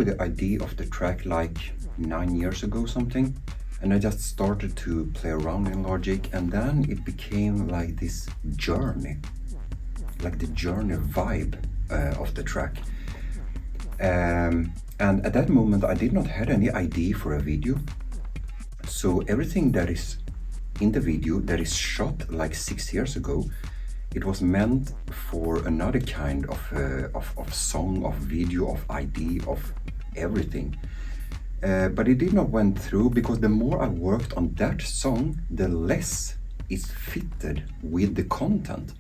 with the idea of the track like 9 years ago something, and I just started to play around in Logic, and then it became like this journey, like the journey vibe of the track. And at that moment I did not have any idea for a video, so everything that is in the video that is shot like 6 years ago, it was meant for another kind of song, of video, of idea, of everything. But it did not went through, because the more I worked on that song, the less it fitted with the content.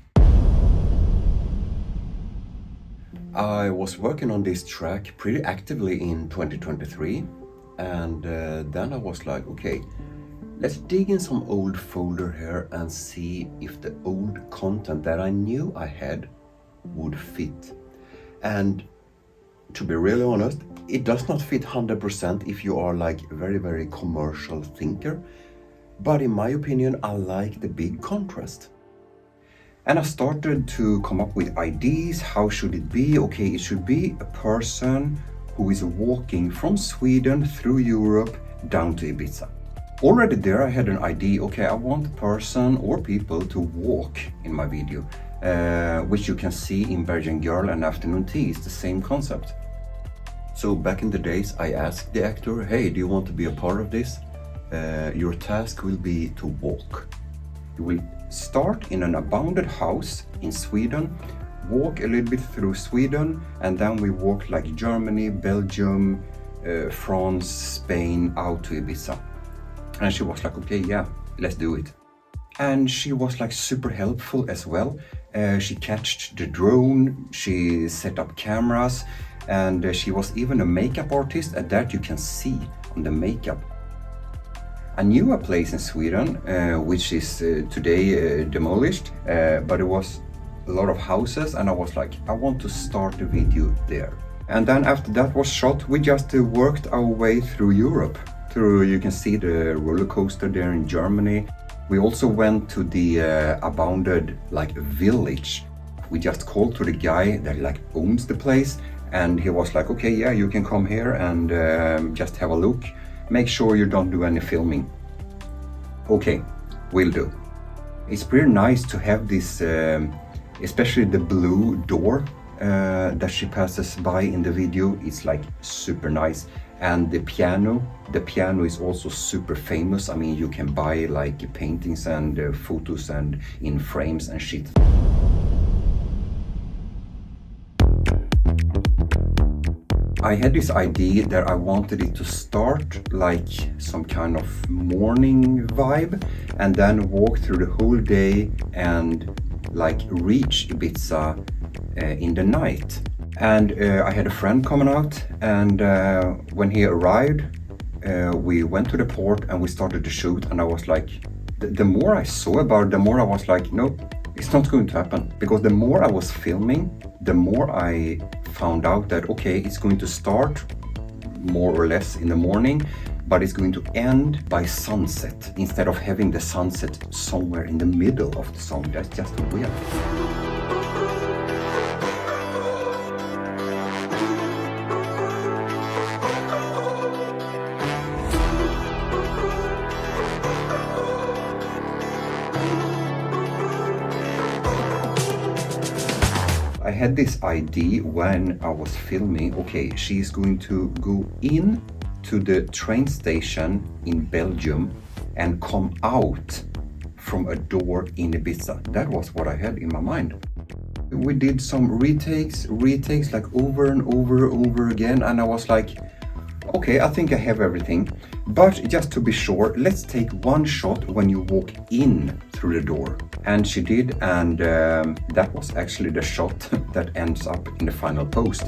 I was working on this track pretty actively in 2023, and then I was like, okay, let's dig in some old folder here and see if the old content that I knew I had would fit. And to be really honest, it does not fit 100% if you are like a very, very commercial thinker. But in my opinion, I like the big contrast. And I started to come up with ideas. How should it be? Okay, it should be a person who is walking from Sweden through Europe down to Ibiza. Already there I had an idea. Okay, I want a person or people to walk in my video, which you can see in Belgian Girl and Afternoon Tea. It's the same concept. So back in the days I asked the actor, hey, do you want to be a part of this? Your task will be to walk. You will start in an abandoned house in Sweden, walk a little bit through Sweden, and then we walk like Germany, Belgium, France, Spain, out to Ibiza. And she was like, okay, yeah, let's do it. And she was like super helpful as well. She catched the drone, she set up cameras, and she was even a makeup artist, and that you can see on the makeup. I knew a place in Sweden, which is today demolished, but it was a lot of houses, and I was like, I want to start a video there. And then after that was shot, we just worked our way through Europe. You can see the roller coaster there in Germany. We also went to the abandoned like village. We just called to the guy that like owns the place, and he was like, okay, yeah, you can come here and just have a look. Make sure you don't do any filming. Okay, will do. It's pretty nice to have this, especially the blue door that she passes by in the video. It's like super nice. And the piano is also super famous. I mean, you can buy like paintings and photos and in frames and shit. I had this idea that I wanted it to start like some kind of morning vibe and then walk through the whole day and like reach Ibiza in the night. And I had a friend coming out, and when he arrived, we went to the port and we started to shoot, and I was like, the more I saw about it, the more I was like, no, it's not going to happen. Because the more I was filming, the more I found out that, okay, it's going to start more or less in the morning, but it's going to end by sunset, instead of having the sunset somewhere in the middle of the song. That's just weird. I had this idea when I was filming, okay, she's going to go in to the train station in Belgium and come out from a door in Ibiza. That was what I had in my mind. We did some retakes like over and over again, and I was like, okay, I think I have everything. But just to be sure, let's take one shot when you walk in through the door. And she did, and that was actually the shot that ends up in the final post.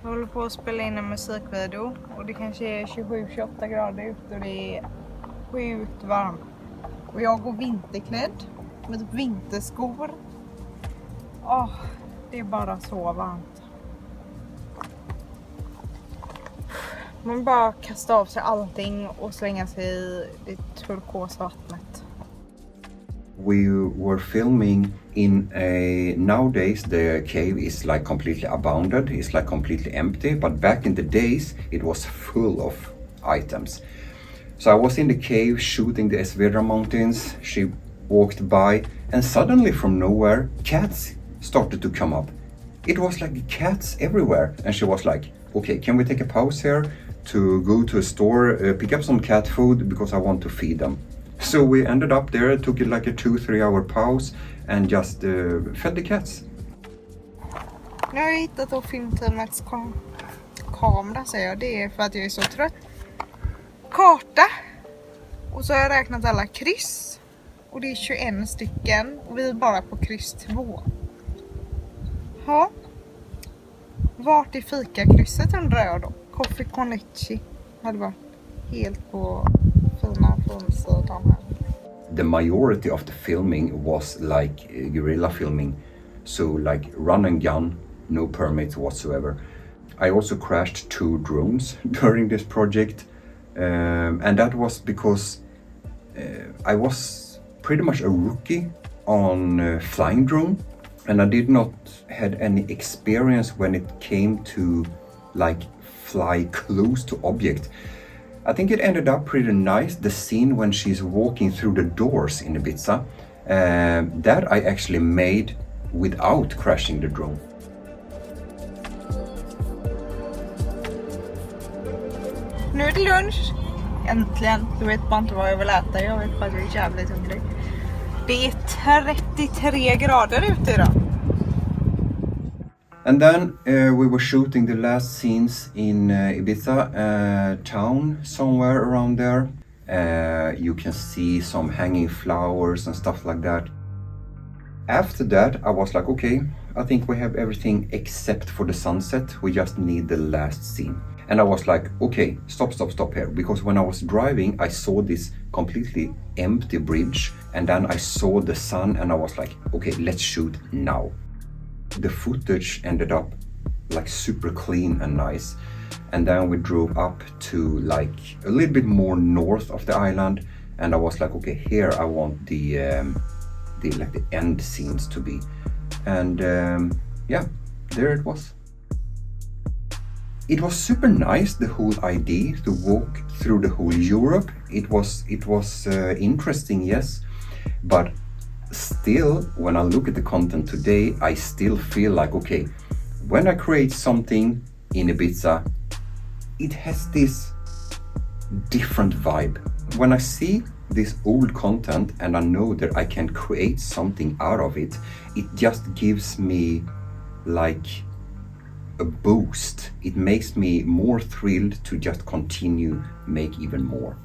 Jag håller på att spela in en musikvideo och det kanske är 27-28 grader ute och det är sjukt varmt. Och jag går vinterklädd med typ vinterskor. Det är bara så varmt. Man bara kastar av sig allting och slänga sig i det turkosa vattnet. We were filming in nowadays the cave is like completely abandoned, it's like completely empty, but back in the days it was full of items. So I was in the cave shooting the Esvedra mountains, she walked by and suddenly from nowhere cats started to come up. It was like cats everywhere and she was like, okay, can we take a pause here to go to a store, pick up some cat food because I want to feed them. So we ended up there, took it like a 2-3 hour pause and just fed the cats. Nu har jag hittat då filmteamets kamera, säger jag. Det är för att jag är så trött. Karta. Och så har jag räknat alla kryss. Och det är 21 stycken. Och vi är bara på kryss 2. Ja. Vart är fikakrysset undrar jag då? Coffee con leche hade varit helt på fina filmsidan här. The majority of the filming was like guerrilla filming. So like run and gun, no permits whatsoever. I also crashed 2 drones during this project. And that was because I was pretty much a rookie on flying drone. And I did not had any experience when it came to like fly close to object. I think it ended up pretty nice, the scene when she's walking through the doors in Ibiza. That I actually made without crashing the drone. Nu är det lunch. Äntligen. Du vet bara inte vad jag vill äta. Jag vet bara att jag är jävligt hungrig. Det är 33 grader ute idag. And then we were shooting the last scenes in Ibiza town, somewhere around there. You can see some hanging flowers and stuff like that. After that, I was like, okay, I think we have everything except for the sunset. We just need the last scene. And I was like, okay, stop here. Because when I was driving, I saw this completely empty bridge. And then I saw the sun and I was like, okay, let's shoot now. The footage ended up like super clean and nice. And then we drove up to like a little bit more north of the island. And I was like, okay, here I want the end scenes to be. And yeah, there it was. It was super nice, the whole idea to walk through the whole Europe. It was interesting, yes, but still, when I look at the content today, I still feel like, okay, when I create something in Ibiza, it has this different vibe. When I see this old content and I know that I can create something out of it, it just gives me like a boost. It makes me more thrilled to just continue make even more.